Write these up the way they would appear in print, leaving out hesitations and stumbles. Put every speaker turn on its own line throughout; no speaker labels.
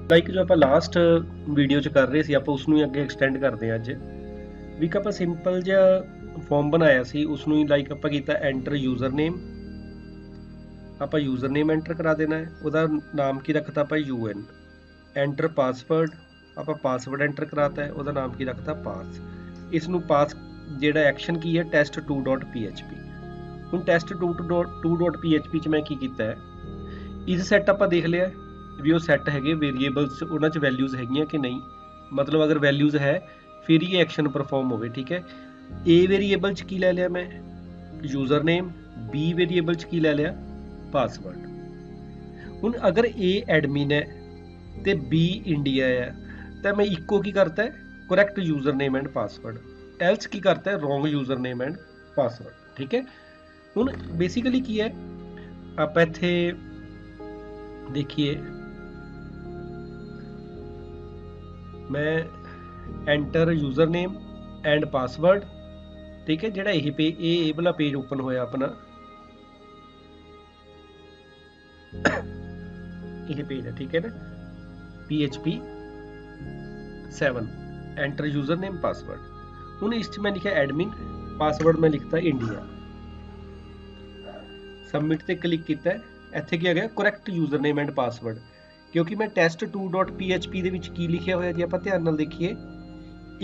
Like ਜੋ ਆਪਾਂ last video 'ਚ ਕਰ ਰਹੇ ਸੀ ਆਪਾਂ ਉਸ ਨੂੰ ਹੀ ਅੱਗੇ ਐਕਸਟੈਂਡ ਕਰਦੇ ਹਾਂ ਅੱਜ ਵੀ ਇੱਕ ਆਪਾਂ ਸਿੰਪਲ ਜਿਹਾ ਫਾਰਮ ਬਣਾਇਆ ਸੀ ਉਸ ਨੂੰ ਹੀ ਲਾਈਕ ਆਪਾਂ ਕੀਤਾ ਐਂਟਰ ਯੂਜ਼ਰ ਨੇਮ ਆਪਾਂ ਯੂਜ਼ਰ ਨੇਮ ਐਂਟਰ ਕਰਾ ਦੇਣਾ ਹੈ ਉਹਦਾ ਨਾਮ ਕੀ ਰੱਖਤਾ ਆਪਾਂ UN ਐਂਟਰ ਪਾਸਵਰਡ ਆਪਾਂ ਪਾਸਵਰਡ ਐਂਟਰ ਕਰਾਤਾ ਹੈ ਉਹਦਾ ਨਾਮ ਕੀ ਰੱਖਤਾ ਪਾਸ ਇਸ ਨੂੰ ਪਾਸ ਜਿਹੜਾ ਐਕਸ਼ਨ ਕੀ ਹੈ test2.php ਹੁਣ test2.php 'ਚ ਮੈਂ ਕੀ ਕੀਤਾ ਹੈ ਇਸ ਸੈੱਟ ਆਪਾਂ ਦੇਖ ਲਿਆ ਵੀ ਉਹ ਸੈੱਟ ਹੈਗੇ ਵੇਰੀਏਬਲਸ ਉਹਨਾਂ 'ਚ ਵੈਲਿਊਜ਼ ਹੈਗੀਆਂ ਕਿ ਨਹੀਂ ਮਤਲਬ ਅਗਰ ਵੈਲਿਊਜ਼ ਹੈ ਫਿਰ ਹੀ ਐਕਸ਼ਨ ਪਰਫਾਰਮ ਹੋਵੇ ਠੀਕ ਹੈ A ਵੇਰੀਏਬਲ 'ਚ ਕੀ ਲੈ ਲਿਆ ਮੈਂ ਯੂਜ਼ਰ ਨੇਮ B ਵੇਰੀਏਬਲ 'ਚ ਕੀ ਲੈ ਲਿਆ ਪਾਸਵਰਡ ਹੁਣ ਅਗਰ A ਐਡਮਿਨ ਹੈ ਤੇ B ਇੰਡੀਆ ਹੈ ਤਾਂ ਮੈਂ ਇੱਕੋ ਕੀ ਕਰਤਾ ਹੈ correct user name and password else ਕੀ ਕਰਤਾ ਹੈ wrong user name and password ਠੀਕ ਹੈ ਹੁਣ ਬੇਸਿਕਲੀ ਕੀ ਹੈ ਆਪਾਂ ਇੱਥੇ ਦੇਖੀਏ मैं enter user name and password ठीक है ਜਿਹੜਾ ਇਹ ਵਾਲਾ पेज ओपन होया अपना ਇਹ पेज है ठीक है ना PHP 7 enter user name password ਹੁਣ ਇਸ ਚ ਮੈਂ ਲਿਖਿਆ एडमिन पासवर्ड मैं लिखता इंडिया सबमिट ਤੇ ਕਲਿੱਕ ਕੀਤਾ ਇੱਥੇ ਕੀ ਆ ਗਿਆ correct user name and password क्योंकि मैं test2.php ਦੇ ਵਿੱਚ ਕੀ ਲਿਖਿਆ ਹੋਇਆ ਜੇ ਆਪਾਂ ਧਿਆਨ ਨਾਲ ਦੇਖੀਏ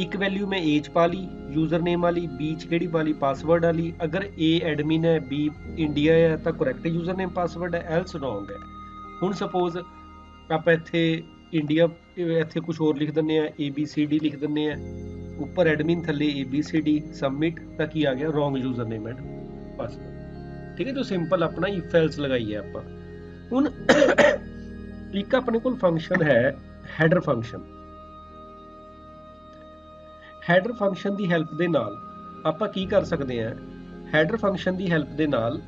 ਇੱਕ ਵੈਲਿਊ ਮੈਂ A 'ਚ ਪਾ ਲਈ ਯੂਜ਼ਰ ਨੇਮ ਵਾਲੀ B 'ਚ ਕਿਹੜੀ ਪਾ ਲਈ ਪਾਸਵਰਡ ਵਾਲੀ ਅਗਰ A ਐਡਮਿਨ ਹੈ B ਇੰਡੀਆ ਹੈ ਤਾਂ ਕਰੈਕਟ ਯੂਜ਼ਰ ਨੇਮ ਪਾਸਵਰਡ ਹੈ ਐਲਸ ਰੋਂਗ ਹੈ ਹੁਣ ਸਪੋਜ਼ ਆਪਾਂ ਇੱਥੇ ਇੰਡੀਆ ਇੱਥੇ ਕੁਝ ਹੋਰ ਲਿਖ ਦਿੰਦੇ ਆ ABCD ਲਿਖ ਦਿੰਦੇ ਆ ਉੱਪਰ ਐਡਮਿਨ ਥੱਲੇ ABCD ਸਬਮਿਟ ਤਾਂ ਕੀ ਆ ਗਿਆ wrong user name and password ਠੀਕ ਹੈ ਜੋ ਸਿੰਪਲ ਆਪਣਾ ਇਫ ਐਲਸ ਲਗਾਈ ਹੈ ਆਪਾਂ ਹੁਣ ਇੱਕ ਆਪਣੇ ਕੋਲ ਫੰਕਸ਼ਨ ਹੈ ਹੈਡਰ ਫੰਕਸ਼ਨ ਹੈਡਰ ਫੰਕਸ਼ਨ ਦੀ ਹੈਲਪ ਦੇ ਨਾਲ ਆਪਾਂ ਕੀ ਕਰ ਸਕਦੇ ਹਾਂ ਹੈਡਰ ਫੰਕਸ਼ਨ ਦੀ ਹੈਲਪ ਦੇ ਨਾਲ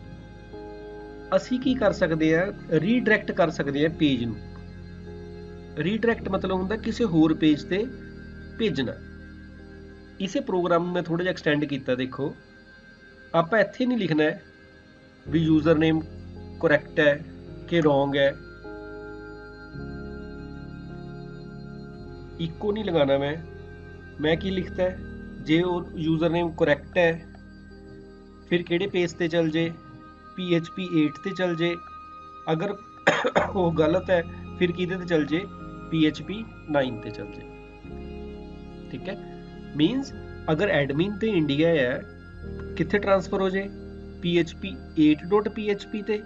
ਅਸੀਂ ਕੀ ਕਰ ਸਕਦੇ ਹਾਂ ਰੀਡਾਇਰੈਕਟ ਕਰ ਸਕਦੇ ਹਾਂ ਪੇਜ ਨੂੰ ਰੀਡਾਇਰੈਕਟ ਮਤਲਬ ਹੁੰਦਾ ਕਿਸੇ ਹੋਰ ਪੇਜ ਤੇ ਭੇਜਣਾ ਇਸੇ ਪ੍ਰੋਗਰਾਮ ਨੂੰ ਮੈਂ ਥੋੜਾ ਜਿਹਾ ਐਕਸਟੈਂਡ ਕੀਤਾ ਦੇਖੋ ਆਪਾਂ ਇੱਥੇ ਨਹੀਂ ਲਿਖਣਾ ਹੈ ਵੀ ਯੂਜ਼ਰ ਨੇਮ ਕਰੈਕਟ ਹੈ ਕਿ ਰੋਂਗ ਹੈ इको नहीं लगाना मैं की लिखता है जे यूजर नेम करैक्ट है फिर केड़े पेज ते चल जे PHP 8 ते चल जे अगर वो गलत है फिर किदे ते चल जे PHP 9 ते चल जे ठीक है मींस अगर एडमिन ते इंडिया है किथे ट्रांसफर हो जे PHP 8.php ते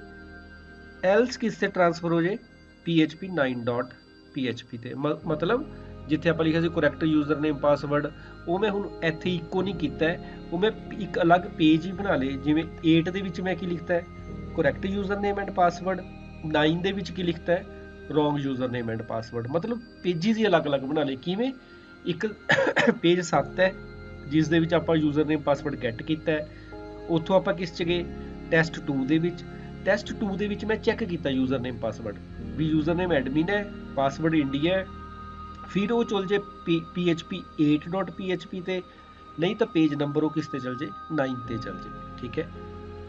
एल्स किस ते ट्रांसफर हो जे PHP 9.php ते मतलब जिथे आप लिखा करैक्ट यूजर नेम पासवर्ड वो मैं हुण इत्थे इको नहीं कीता है वो मैं एक अलग पेज ही बना ले जिवें 8 दे विच मैं की लिखता है correct user name and password 9 दे विच की लिखता है wrong user name and password मतलब पेजिस ही अलग अलग बना ले किवें एक पेज 7 है जिस दे विच आपां यूजर नेम पासवर्ड गैट कीता है उत्थों आपां किस च गए टेस्ट 2 दे विच टेस्ट 2 दे विच मैं चैक कीता यूजर नेम पासवर्ड भी यूजर नेम एडमिन है पासवर्ड इंडिया है फिर वो चल जे PHP 8.php ते नहीं तो पेज नंबर वो किस ते चल जे 9 ते चल जे ठीक है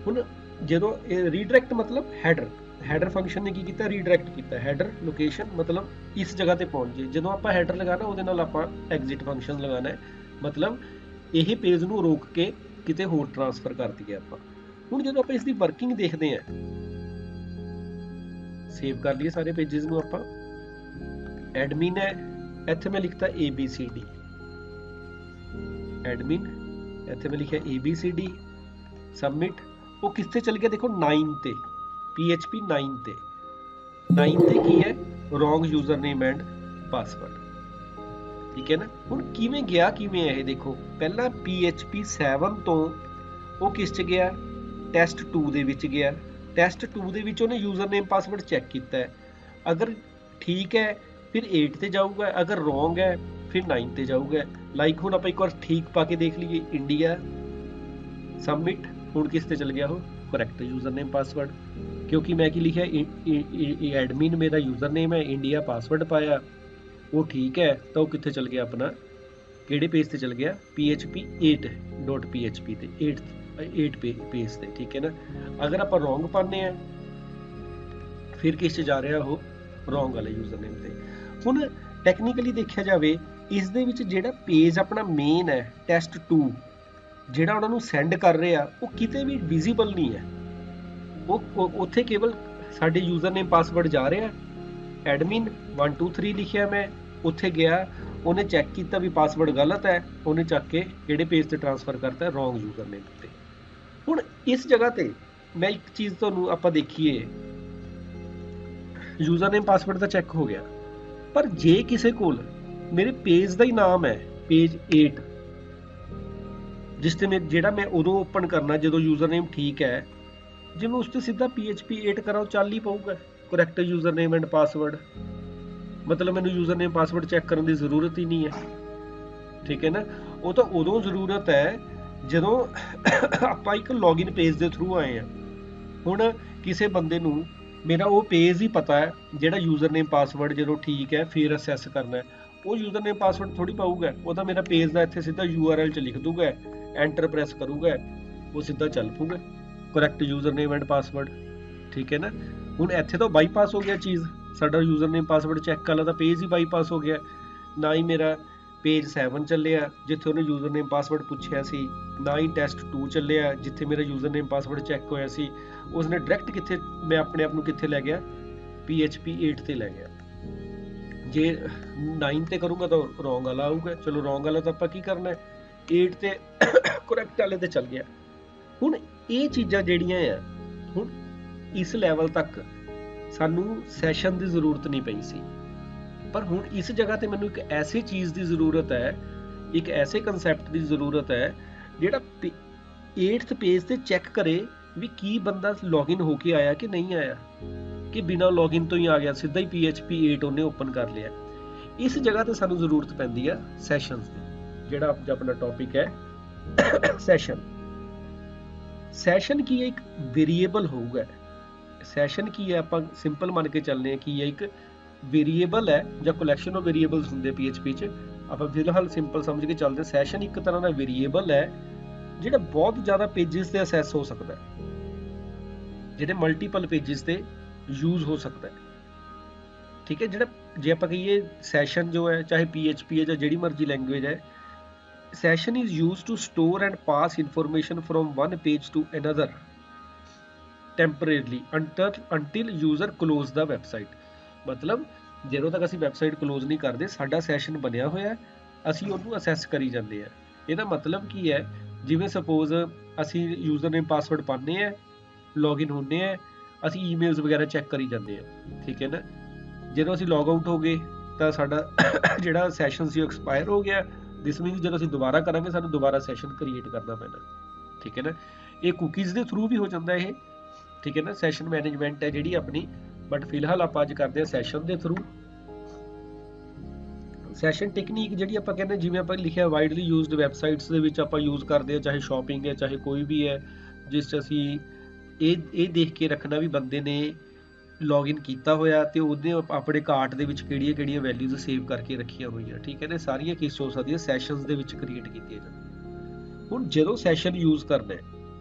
हुण जदों रीडायरेक्ट मतलब हैडर फंक्शन ने की कीता रीडायरेक्ट कीता हैडर लोकेशन मतलब इस जगह ते पहुंच जे जदों आपां हैडर लगाना उहदे नाल आपां एग्जिट फंक्शन लगाना है मतलब यह पेज नूं रोक के किते होर ट्रांसफर कर दईए आपां हुण जदों आपां इसदी वर्किंग देखदे हां सेव कर लईए सारे पेजेस नूं आपां एडमिन है इत्थे मैं लिखता ABCD एडमिन इत्थे मैं लिखा ABCD सबमिट वो किसते चल गया देखो 9 ते PHP 9 ते 9 ते की है wrong user name and password ठीक है ना हुण किवें गया किवें है देखो पहला PHP 7 तो वो किस च गया टेस्ट 2 दे विच गया टेस्ट 2 दे विच उहने यूजर नेम पासवर्ड चेक कीता है अगर ठीक है फिर 8 ते जाऊगा अगर रॉन्ग है फिर 9 ते जाऊगा लाइक हुण आपां एक बार ठीक पा के देख लीजिए इंडिया सबमिट हुण किस ते चल गया हो करैक्ट यूजर नेम पासवर्ड क्योंकि मैं की लिखा एडमिन मेरा यूजर नेम है इंडिया पासवर्ड पाया वो ठीक है तो वो कित्थे चल गया अपना किहड़े पेज ते चल गया PHP 8.php ते 8 पेज ते ठीक है ना अगर आपां रॉन्ग पाने हैं फिर किस च जा रहा हो रॉन्ग वाले यूजर नेम ते ਹੁਣ ਟੈਕਨੀਕਲੀ ਦੇਖਿਆ ਜਾਵੇ ਇਸ ਦੇ ਵਿੱਚ ਜਿਹੜਾ ਪੇਜ ਆਪਣਾ ਮੇਨ ਹੈ ਟੈਸਟ 2 ਜਿਹੜਾ ਉਹਨਾਂ ਨੂੰ ਸੈਂਡ ਕਰ ਰਿਹਾ ਉਹ ਕਿਤੇ ਵੀ ਵਿਜ਼ੀਬਲ ਨਹੀਂ ਹੈ। ਉਹ ਉੱਥੇ ਕੇਵਲ ਸਾਡੇ ਯੂਜ਼ਰ ਨੇਮ ਪਾਸਵਰਡ ਜਾ ਰਿਹਾ, ਐਡਮਿਨ 123 ਲਿਖਿਆ, ਮੈਂ ਉੱਥੇ ਗਿਆ, ਉਹਨੇ ਚੈੱਕ ਕੀਤਾ ਵੀ ਪਾਸਵਰਡ ਗਲਤ ਹੈ, ਉਹਨੇ ਚੱਕ ਕੇ ਕਿਹੜੇ ਪੇਜ ਤੇ ਟ੍ਰਾਂਸਫਰ ਕਰਤਾ, ਰੋਂਗ ਯੂਜ਼ਰ ਨੇਮ ਤੇ। ਹੁਣ ਇਸ ਜਗ੍ਹਾ ਤੇ ਮੈਂ ਇੱਕ ਚੀਜ਼ ਤੁਹਾਨੂੰ ਆਪਾਂ ਦੇਖੀਏ, ਯੂਜ਼ਰ ਨੇਮ ਪਾਸਵਰਡ ਤਾਂ ਚੈੱਕ ਹੋ ਗਿਆ, ਪਰ ਜੇ ਕਿਸੇ ਕੋਲ ਮੇਰੇ ਪੇਜ ਦਾ ਹੀ ਨਾਮ ਹੈ ਪੇਜ 8 ਜਿਸ ਤੇ ਮੈਂ ਜਿਹੜਾ ਮੈਂ ਉਦੋਂ ਓਪਨ ਕਰਨਾ ਜਦੋਂ ਯੂਜ਼ਰ ਨੇਮ ਠੀਕ ਹੈ, ਜੇ ਮੈਂ ਉਸ ਤੇ ਸਿੱਧਾ PHP 8 ਕਰਾਂ ਉਹ ਚੱਲ ਹੀ ਪਊਗਾ correct user name and password, ਮਤਲਬ ਮੈਨੂੰ ਯੂਜ਼ਰ ਨੇਮ ਪਾਸਵਰਡ ਚੈੱਕ ਕਰਨ ਦੀ ਜ਼ਰੂਰਤ ਹੀ ਨਹੀਂ ਹੈ। ਠੀਕ ਹੈ ਨਾ, ਉਹ ਤਾਂ ਉਦੋਂ ਜ਼ਰੂਰਤ ਹੈ ਜਦੋਂ ਆਪਾਂ ਇੱਕ ਲੌਗਇਨ ਪੇਜ ਦੇ ਥਰੂ ਆਏ ਹਾਂ। ਹੁਣ ਕਿਸੇ ਬੰਦੇ ਨੂੰ ਮੇਰਾ ਉਹ ਪੇਜ ਹੀ ਪਤਾ ਹੈ ਜਿਹੜਾ ਯੂਜ਼ਰ ਨੇਮ ਪਾਸਵਰਡ ਜਦੋਂ ਠੀਕ ਹੈ ਫਿਰ ਅਸੈਸ ਕਰਨਾ ਹੈ, ਉਹ ਯੂਜ਼ਰ ਨੇਮ ਪਾਸਵਰਡ ਥੋੜੀ ਪਾਊਗਾ, ਉਹ ਤਾਂ ਮੇਰਾ ਪੇਜ ਦਾ ਇੱਥੇ ਸਿੱਧਾ URL 'ਚ ਲਿਖ ਦੂਗਾ, ਐਂਟਰ ਪ੍ਰੈਸ ਕਰੂਗਾ, ਉਹ ਸਿੱਧਾ ਚੱਲ ਪਊਗਾ correct user name and password. ਠੀਕ ਹੈ ਨਾ, ਹੁਣ ਇੱਥੇ ਤਾਂ ਬਾਈਪਾਸ ਹੋ ਗਿਆ ਚੀਜ਼, ਸਾਡਾ ਯੂਜ਼ਰ ਨੇਮ ਪਾਸਵਰਡ ਚੈੱਕ ਵਾਲਾ ਤਾਂ ਪੇਜ ਹੀ ਬਾਈਪਾਸ ਹੋ ਗਿਆ। ਨਾ ਹੀ ਮੇਰਾ ਪੇਜ 7 ਚੱਲਿਆ ਜਿੱਥੇ ਉਹਨੇ ਯੂਜ਼ਰ ਨੇਮ ਪਾਸਵਰਡ ਪੁੱਛਿਆ ਸੀ, ਨਾ ਹੀ ਟੈਸਟ 2 ਚੱਲਿਆ ਜਿੱਥੇ ਮੇਰਾ ਯੂਜ਼ਰ ਨੇਮ ਪਾਸਵਰਡ ਚੈੱਕ ਹੋਇਆ ਸੀ। ਉਸਨੇ ਡਾਇਰੈਕਟ ਕਿੱਥੇ ਮੈਂ ਆਪਣੇ ਆਪ ਨੂੰ ਕਿੱਥੇ ਲੈ ਗਿਆ, PHP 8 ਤੇ ਲੈ ਗਿਆ। ਜੇ 9 ਤੇ ਕਰੂੰਗਾ ਤਾਂ ਰੋਂਗ ਵਾਲਾ ਆਊਗਾ, ਚਲੋ ਰੋਂਗ ਵਾਲਾ ਤਾਂ ਆਪਾਂ ਕੀ ਕਰਨਾ, 8 ਤੇ ਕਰੈਕਟ ਵਾਲੇ ਤੇ ਚੱਲ ਗਿਆ। ਹੁਣ ਇਹ ਚੀਜ਼ਾਂ ਜਿਹੜੀਆਂ ਆ, ਹੁਣ ਇਸ ਲੈਵਲ ਤੱਕ ਸਾਨੂੰ ਸੈਸ਼ਨ ਦੀ ਜ਼ਰੂਰਤ ਨਹੀਂ ਪਈ ਸੀ, ਪਰ ਹੁਣ ਇਸ ਜਗ੍ਹਾ ਤੇ ਮੈਨੂੰ ਇੱਕ ਐਸੀ ਚੀਜ਼ ਦੀ ਜ਼ਰੂਰਤ ਹੈ, ਇੱਕ ਐਸੇ ਕਨਸੈਪਟ ਦੀ ਜ਼ਰੂਰਤ ਹੈ ਜਿਹੜਾ 8th ਪੇਜ ਤੇ ਚੈੱਕ ਕਰੇ ਵੀ ਕੀ ਬੰਦਾ ਲੌਗਇਨ ਹੋ ਕੇ ਆਇਆ ਕਿ ਨਹੀਂ ਆਇਆ, ਕਿ ਬਿਨਾਂ ਲੌਗਇਨ ਤੋਂ ਹੀ ਆ ਗਿਆ, ਸਿੱਧਾ ਹੀ PHP 8 ਉਹਨੇ ਓਪਨ ਕਰ ਲਿਆ। ਇਸ ਜਗ੍ਹਾ ਤੇ ਸਾਨੂੰ ਜ਼ਰੂਰਤ ਪੈਂਦੀ ਆ ਸੈਸ਼ਨਸ ਦੀ, ਜਿਹੜਾ ਅੱਜ ਆਪਣਾ ਟੌਪਿਕ ਹੈ ਸੈਸ਼ਨ। ਸੈਸ਼ਨ ਕੀ ਹੈ, ਇੱਕ ਵੇਰੀਏਬਲ ਹੋਊਗਾ। ਸੈਸ਼ਨ ਕੀ ਹੈ, ਆਪਾਂ ਸਿੰਪਲ ਮੰਨ ਕੇ ਚੱਲਦੇ ਹਾਂ ਕਿ ਇਹ ਇੱਕ ਵੇਰੀਏਬਲ ਹੈ ਜਾਂ ਕਲੈਕਸ਼ਨ ਆਫ ਵੇਰੀਏਬਲਸ ਹੁੰਦੇ PHP 'ਚ, ਆਪਾਂ ਫਿਲਹਾਲ ਸਿੰਪਲ ਸਮਝ ਕੇ ਚੱਲਦੇ। ਸੈਸ਼ਨ ਇੱਕ ਤਰ੍ਹਾਂ ਦਾ ਵੇਰੀਏਬਲ ਹੈ ਜਿਹੜਾ ਬਹੁਤ ਜ਼ਿਆਦਾ ਪੇਜਿਸ ਤੇ ਅਸੈਸ ਹੋ ਸਕਦਾ ਹੈ, ਜਿਹੜੇ ਮਲਟੀਪਲ ਪੇਜਿਸ ਤੇ ਯੂਜ਼ ਹੋ ਸਕਦਾ ਹੈ। ਠੀਕ ਹੈ, ਜਿਹੜਾ ਜੇ ਆਪਾਂ ਕਹੀਏ ਸੈਸ਼ਨ ਜੋ ਹੈ, ਚਾਹੇ PHP ਹੈ ਜਾਂ ਜਿਹੜੀ ਮਰਜ਼ੀ ਲੈਂਗੁਏਜ ਹੈ, session is used to store and pass information from one page to another temporarily until user close the website। ਮਤਲਬ ਜਦੋਂ ਤੱਕ ਅਸੀਂ ਵੈਬਸਾਈਟ ਕਲੋਜ਼ ਨਹੀਂ ਕਰਦੇ, ਸਾਡਾ ਸੈਸ਼ਨ ਬਣਿਆ ਹੋਇਆ, ਅਸੀਂ ਉਹਨੂੰ ਅਸੈਸ ਕਰੀ ਜਾਂਦੇ ਆ। ਇਹਦਾ ਮਤਲਬ ਕੀ ਹੈ, ਜਿਵੇਂ ਸਪੋਜ਼ ਅਸੀਂ ਯੂਜ਼ਰ ਨੇਮ ਪਾਸਵਰਡ ਪਾਉਂਦੇ ਆ, ਲੌਗਇਨ ਹੁੰਦੇ ਆ, ਅਸੀਂ ਈਮੇਲਸ ਵਗੈਰਾ ਚੈੱਕ ਕਰੀ ਜਾਂਦੇ ਆ। ਠੀਕ ਹੈ ਨਾ, ਜਦੋਂ ਅਸੀਂ ਲੌਗ ਆਊਟ ਹੋ ਗਏ ਤਾਂ ਸਾਡਾ ਜਿਹੜਾ ਸੈਸ਼ਨ ਸੀ ਉਹ ਐਕਸਪਾਇਰ ਹੋ ਗਿਆ। ਦਿਸ ਮੀਨਸ ਜਦੋਂ ਅਸੀਂ ਦੁਬਾਰਾ ਕਰਾਂਗੇ ਸਾਨੂੰ ਦੁਬਾਰਾ ਸੈਸ਼ਨ ਕ੍ਰੀਏਟ ਕਰਨਾ ਪੈਣਾ। ਠੀਕ ਹੈ ਨਾ, ਇਹ ਕੁਕੀਜ਼ ਦੇ ਥਰੂ ਵੀ ਹੋ ਜਾਂਦਾ ਇਹ। ਠੀਕ ਹੈ ਨਾ, ਸੈਸ਼ਨ ਮੈਨੇਜਮੈਂਟ ਹੈ ਜਿਹੜੀ ਆਪਣੀ, ਬਟ ਫਿਲਹਾਲ ਆਪਾਂ ਅੱਜ ਕਰਦੇ ਹਾਂ ਸੈਸ਼ਨ ਦੇ ਥਰੂ। ਸੈਸ਼ਨ ਟੈਕਨੀਕ ਜਿਹੜੀ ਆਪਾਂ ਕਹਿੰਦੇ, ਜਿਵੇਂ ਆਪਾਂ ਲਿਖਿਆ ਵਾਈਡਲੀ ਯੂਜ਼ਡ ਵੈਬਸਾਈਟਸ ਦੇ ਵਿੱਚ ਆਪਾਂ ਯੂਜ਼ ਕਰਦੇ ਹਾਂ, ਚਾਹੇ ਸ਼ਾਪਿੰਗ ਹੈ ਚਾਹੇ ਕੋਈ ਵੀ ਹੈ, ਜਿਸ 'ਚ ਅਸੀਂ ਇਹ ਦੇਖ ਕੇ ਰੱਖਣਾ ਵੀ ਬੰਦੇ ਨੇ ਲੌਗਇਨ ਕੀਤਾ ਹੋਇਆ ਤੇ ਉਹਦੇ ਆਪਣੇ ਕਾਰਟ ਦੇ ਵਿੱਚ ਕਿਹੜੀਆਂ ਵੈਲਿਊਜ਼ ਸੇਵ ਕਰਕੇ ਰੱਖੀਆਂ ਹੋਈਆਂ। ਠੀਕ ਹੈ ਨਾ, ਸਾਰੀਆਂ ਕਿਸ ਹੋ ਸਕਦੀਆਂ ਸੈਸ਼ਨਸ ਦੇ ਵਿੱਚ ਕ੍ਰੀਏਟ ਕੀਤੀਆਂ ਜਾਂਦੀਆਂ। ਹੁਣ ਜਦੋਂ ਸੈਸ਼ਨ ਯੂਜ਼ ਕਰਨਾ ਹੈ,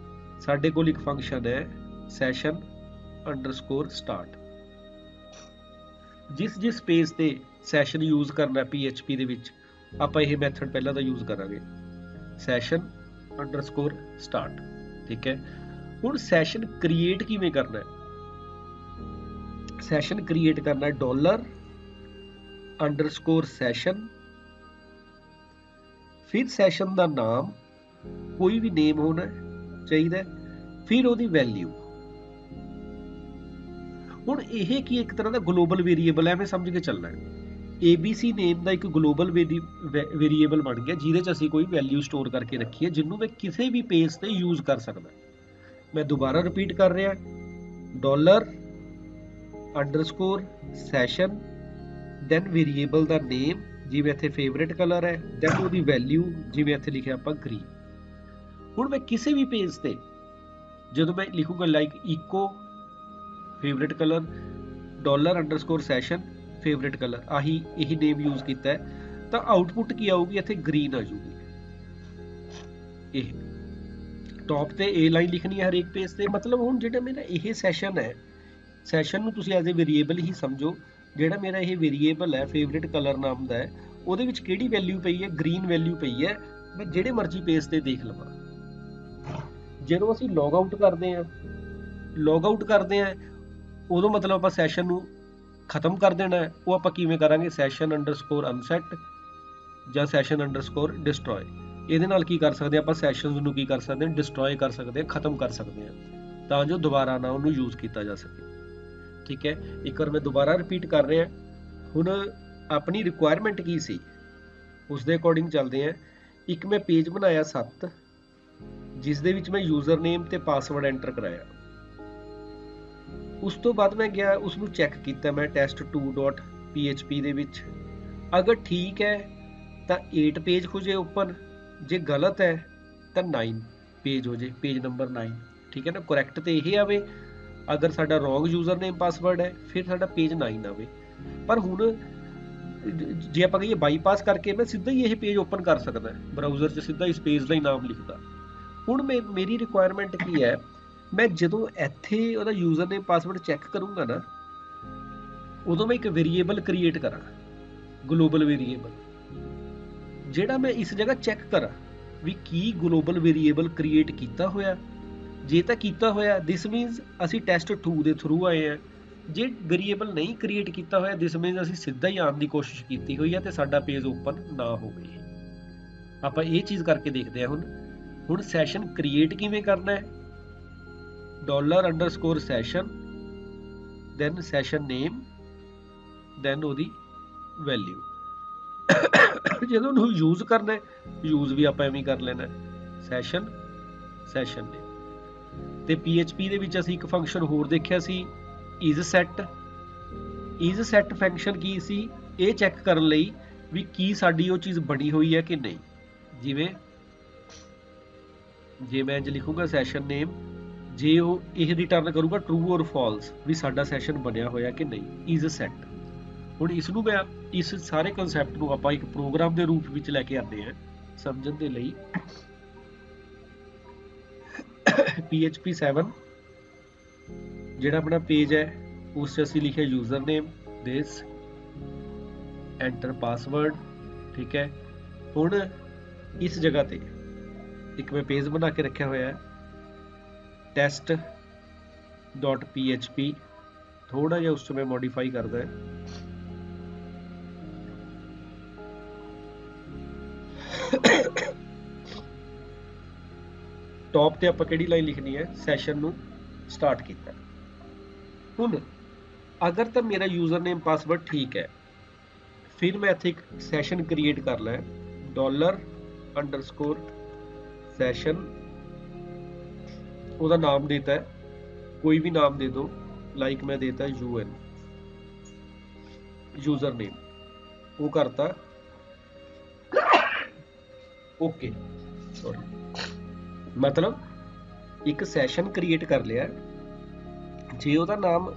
ਸਾਡੇ ਕੋਲ ਇੱਕ ਫੰਕਸ਼ਨ ਹੈ session underscore start। ਜਿਸ ਪੇਜ ਤੇ ਸੈਸ਼ਨ ਯੂਜ਼ ਕਰਨਾ PHP ਦੇ ਵਿੱਚ, ਆਪਾਂ ਇਹ ਮੈਥਡ ਪਹਿਲਾਂ ਤਾਂ ਯੂਜ਼ ਕਰਾਂਗੇ session underscore start। ਠੀਕ ਹੈ, ਹੁਣ ਸੈਸ਼ਨ ਕ੍ਰੀਏਟ ਕਿਵੇਂ ਕਰਨਾ ਹੈ? ਸੈਸ਼ਨ ਕ੍ਰੀਏਟ ਕਰਨਾ $_session, ਫਿਰ ਸੈਸ਼ਨ ਦਾ ਨਾਮ, ਕੋਈ ਵੀ ਨੇਮ ਹੋਣਾ ਚਾਹੀਦਾ, ਫਿਰ ਉਹਦੀ ਵੈਲਿਊ। ਹੁਣ ਇਹ ਕੀ ਇੱਕ ਤਰ੍ਹਾਂ ਦਾ ਗਲੋਬਲ ਵੇਰੀਏਬਲ ਹੈ, ਐਵੇਂ ਸਮਝ ਕੇ ਚੱਲਣਾ ਹੈ। ABC ਨੇਮ ਦਾ ਇੱਕ ਗਲੋਬਲ ਵੇਰੀਏਬਲ ਬਣ ਗਿਆ ਜਿਹਦੇ 'ਚ ਅਸੀਂ ਕੋਈ ਵੈਲਿਊ ਸਟੋਰ ਕਰਕੇ ਰੱਖੀ ਹੈ, ਜਿਹਨੂੰ ਮੈਂ ਕਿਸੇ ਵੀ ਪੇਜ ਤੇ ਯੂਜ਼ ਕਰ ਸਕਦਾ। ਮੈਂ ਦੁਬਾਰਾ ਰਿਪੀਟ ਕਰ ਰਿਹਾ, $_session, ਦੈਨ ਵੇਰੀਏਬਲ ਦਾ ਨੇਮ, ਜਿਵੇਂ ਇੱਥੇ ਫੇਵਰੇਟ ਕਲਰ ਹੈ, ਦੈਨ ਉਹਦੀ ਵੈਲਿਊ, ਜਿਵੇਂ ਇੱਥੇ ਲਿਖਿਆ ਆਪਾਂ ਗ੍ਰੀਨ। ਹੁਣ ਮੈਂ ਕਿਸੇ ਵੀ ਪੇਜ ਤੇ ਜਦੋਂ ਮੈਂ ਲਿਖੂਗਾ ਲਾਈਕ ਇਕੋ favourite colour, $_session favourite colour, ਇਹੀ ਨੇਮ ਯੂਜ਼ ਕੀਤਾ ਹੈ, ਤਾਂ ਆਊਟਪੁੱਟ ਕੀ ਆਊਗੀ, ਇੱਥੇ ਗ੍ਰੀਨ ਆ ਜਾਊਗੀ। ਇਹ ਟੌਪ ਤੇ ਇਹ ਲਾਈਨ ਲਿਖਣੀ ਹੈ ਹਰੇਕ ਪੇਜ ਤੇ। ਮਤਲਬ ਹੁਣ ਜਿਹੜਾ ਮੇਰਾ ਇਹ ਸੈਸ਼ਨ ਹੈ, ਸੈਸ਼ਨ ਨੂੰ ਤੁਸੀਂ ਐਜ਼ ਏ ਵੇਰੀਏਬਲ ਹੀ ਸਮਝੋ ਜਿਹੜਾ ਮੇਰਾ ਇਹ ਵੇਰੀਏਬਲ ਹੈ ਫੇਵਰਿਟ ਕਲਰ ਨਾਮ ਦਾ ਹੈ, ਉਹਦੇ ਵਿੱਚ ਕਿਹੜੀ ਵੈਲਿਊ ਪਈ ਹੈ, ਗ੍ਰੀਨ ਵੈਲਿਊ ਪਈ ਹੈ, ਮੈਂ ਜਿਹੜੇ ਮਰਜ਼ੀ ਪੇਜ ਤੇ ਦੇਖ ਲਵਾਂ। ਜਦੋਂ ਅਸੀਂ ਲੌਗ ਆਊਟ ਕਰਦੇ ਹਾਂ ਉਦੋਂ ਮਤਲਬ ਆਪਾਂ ਸੈਸ਼ਨ ਨੂੰ ਖਤਮ ਕਰ ਦੇਣਾ ਹੈ। ਉਹ ਆਪਾਂ ਕਿਵੇਂ ਕਰਾਂਗੇ, ਸੈਸ਼ਨ ਅੰਡਰਸਕੋਰ ਅਨਸੈਟ ਜਾਂ ਸੈਸ਼ਨ ਅੰਡਰਸਕੋਰ ਡਿਸਟਰੋਏ। ਇਹਦੇ ਨਾਲ ਕੀ ਕਰ ਸਕਦੇ ਆਪਾਂ, ਸੈਸ਼ਨਸ ਨੂੰ ਕੀ ਕਰ ਸਕਦੇ ਹਾਂ, ਡਿਸਟਰੋਏ ਕਰ ਸਕਦੇ ਹਾਂ, ਖਤਮ ਕਰ ਸਕਦੇ ਹਾਂ, ਤਾਂ ਜੋ ਦੁਬਾਰਾ ਨਾ ਉਹਨੂੰ ਯੂਜ਼ ਕੀਤਾ ਜਾ ਸਕੇ। ਠੀਕ ਹੈ, ਇੱਕ ਵਾਰ ਮੈਂ ਦੁਬਾਰਾ ਰਿਪੀਟ ਕਰ ਰਿਹਾ। ਹੁਣ ਆਪਣੀ ਰਿਕੁਆਇਰਮੈਂਟ ਕੀ ਸੀ ਉਸ ਦੇ ਅਕੋਰਡਿੰਗ ਚੱਲਦੇ ਹਾਂ। ਇੱਕ ਮੈਂ ਪੇਜ ਬਣਾਇਆ 7, ਜਿਸ ਦੇ ਵਿੱਚ ਮੈਂ ਯੂਜ਼ਰ ਨੇਮ ਤੇ ਪਾਸਵਰਡ ਐਂਟਰ ਕਰਾਇਆ। ਉਸ ਤੋਂ ਬਾਅਦ ਮੈਂ ਗਿਆ ਉਸਨੂੰ ਚੈੱਕ ਕੀਤਾ ਮੈਂ test2.php ਦੇ ਵਿੱਚ। ਅਗਰ ਠੀਕ ਹੈ ਤਾਂ 8 ਪੇਜ ਹੋ ਜੇ ਓਪਨ, ਜੇ ਗਲਤ ਹੈ ਤਾਂ 9 ਪੇਜ ਹੋ ਜੇ, ਪੇਜ ਨੰਬਰ 9। ਠੀਕ ਹੈ ਨਾ, ਕਰੈਕਟ ਤੇ ਇਹ ਆਵੇ। ਅਗਰ ਸਾਡਾ ਰੋਂਗ ਯੂਜ਼ਰ ਨੇਮ ਪਾਸਵਰਡ ਹੈ ਫਿਰ ਸਾਡਾ ਪੇਜ 9 ਆਵੇ। ਪਰ ਹੁਣ ਜੇ ਆਪਾਂ ਕਹੀਏ ਬਾਈਪਾਸ ਕਰਕੇ ਮੈਂ ਸਿੱਧਾ ਹੀ ਇਹ ਪੇਜ ਓਪਨ ਕਰ ਸਕਦਾ ਬਰਾਊਜ਼ਰ 'ਚ, ਸਿੱਧਾ ਇਸ ਪੇਜ ਦਾ ਹੀ ਨਾਮ ਲਿਖਦਾ। ਹੁਣ ਮੇਰੀ ਰਿਕੁਆਇਰਮੈਂਟ ਕੀ ਹੈ, ਮੈਂ ਜਦੋਂ ਇੱਥੇ ਉਹਦਾ ਯੂਜ਼ਰ ਨੇਮ ਪਾਸਵਰਡ ਚੈੱਕ ਕਰੂੰਗਾ ਨਾ, ਉਦੋਂ ਮੈਂ ਇੱਕ ਵੇਰੀਏਬਲ ਕ੍ਰੀਏਟ ਕਰਾਂ, ਗਲੋਬਲ ਵੇਰੀਏਬਲ, ਜਿਹੜਾ ਮੈਂ ਇਸ ਜਗ੍ਹਾ ਚੈੱਕ ਕਰਾਂ ਵੀ ਕੀ ਗਲੋਬਲ ਵੇਰੀਏਬਲ ਕ੍ਰੀਏਟ ਕੀਤਾ ਹੋਇਆ। ਜੇ ਤਾਂ ਕੀਤਾ ਹੋਇਆ ਦਿਸ ਮੀਨਸ ਅਸੀਂ test2 ਦੇ ਥਰੂ ਆਏ ਹਾਂ। ਜੇ ਵੇਰੀਏਬਲ ਨਹੀਂ ਕ੍ਰੀਏਟ ਕੀਤਾ ਹੋਇਆ ਦਿਸ ਮੀਨਸ ਅਸੀਂ ਸਿੱਧਾ ਹੀ ਆਉਣ ਦੀ ਕੋਸ਼ਿਸ਼ ਕੀਤੀ ਹੋਈ ਹੈ ਤੇ ਸਾਡਾ ਪੇਜ ਓਪਨ ਨਾ ਹੋਵੇ। ਆਪਾਂ ਇਹ ਚੀਜ਼ ਕਰਕੇ ਦੇਖਦੇ ਹਾਂ। ਹੁਣ ਸੈਸ਼ਨ ਕ੍ਰੀਏਟ ਕਿਵੇਂ ਕਰਨਾ ਹੈ, $_session ਦੈਨ ਸੈਸ਼ਨ ਨੇਮ ਦੈਨ ਉਹਦੀ ਵੈਲਿਊ। ਜਦੋਂ ਉਹਨੂੰ ਯੂਜ਼ ਕਰਨਾ ਹੈ, ਯੂਜ਼ ਵੀ ਆਪਾਂ ਐਵੇਂ ਕਰ ਲੈਣਾ, ਸੈਸ਼ਨ ਨੇਮ। ਤੇ PHP ਦੇ ਵਿੱਚ ਅਸੀਂ ਇੱਕ ਫੰਕਸ਼ਨ ਹੋਰ ਦੇਖਿਆ ਸੀ, isSet ਫੰਕਸ਼ਨ ਕੀ ਸੀ, ਇਹ ਚੈੱਕ ਕਰਨ ਲਈ ਵੀ ਕੀ ਸਾਡੀ ਉਹ ਚੀਜ਼ ਬਣੀ ਹੋਈ ਹੈ ਕਿ ਨਹੀਂ। ਜਿਵੇਂ ਜੇ ਮੈਂ ਇੰਝ ਲਿਖੂੰਗਾ ਸੈਸ਼ਨ ਨੇਮ, ਜੇ ਉਹ ਇਹ ਰਿਟਰਨ ਕਰੂਗਾ ਟਰੂ ਔਰ ਫਾਲਸ ਵੀ ਸਾਡਾ ਸੈਸ਼ਨ ਬਣਿਆ ਹੋਇਆ ਕਿ ਨਹੀਂ, isSet। ਹੁਣ ਇਸ ਨੂੰ ਮੈਂ ਇਸ ਸਾਰੇ ਕਨਸੈਪਟ ਨੂੰ ਆਪਾਂ ਇੱਕ ਪ੍ਰੋਗਰਾਮ ਦੇ ਰੂਪ ਵਿੱਚ ਲੈ ਕੇ ਆਉਂਦੇ ਹਾਂ ਸਮਝਣ ਦੇ ਲਈ। PHP 7 ਜਿਹੜਾ ਆਪਣਾ ਪੇਜ ਹੈ ਉਸ 'ਚ ਅਸੀਂ ਲਿਖਿਆ ਯੂਜ਼ਰ ਨੇਮ ਦਿਸ, ਐਂਟਰ ਪਾਸਵਰਡ। ਠੀਕ ਹੈ, ਹੁਣ ਇਸ ਜਗ੍ਹਾ ਤੇ ਇੱਕ ਮੈਂ ਪੇਜ ਬਣਾ ਕੇ ਰੱਖਿਆ ਹੋਇਆ test.php, ਥੋੜਾ ਜਿਹਾ ਉਸ 'ਚ ਮੈਂ ਮੋਡੀਫਾਈ ਕਰਦਾ। ਟੌਪ ਤੇ ਆਪਾਂ ਕਿਹੜੀ ਲਾਈਨ ਲਿਖਣੀ ਹੈ, ਸੈਸ਼ਨ ਨੂੰ ਸਟਾਰਟ ਕੀਤਾ। ਹੁਣ ਅਗਰ ਤਾਂ ਮੇਰਾ ਯੂਜ਼ਰ ਨੇਮ ਪਾਸਵਰਡ ਠੀਕ ਹੈ, ਫਿਰ ਮੈਂ ਇੱਥੇ ਇੱਕ ਸੈਸ਼ਨ ਕ੍ਰੀਏਟ ਕਰ ਲਿਆ $_session, ਉਹਦਾ ਨਾਮ ਦੇਤਾ ਹੈ, ਕੋਈ ਵੀ ਨਾਮ ਦੇ ਦੋ, ਲਾਈਕ ਮੈਂ ਦੇਤਾ UN ਯੂਜ਼ਰ ਨੇਮ, ਉਹ ਕਰਤਾ ਓਕੇ। ਸੌਰੀ, ਮਤਲਬ ਇੱਕ ਸੈਸ਼ਨ ਕ੍ਰੀਏਟ ਕਰ ਲਿਆ। ਜੇ ਉਹਦਾ ਨਾਮ,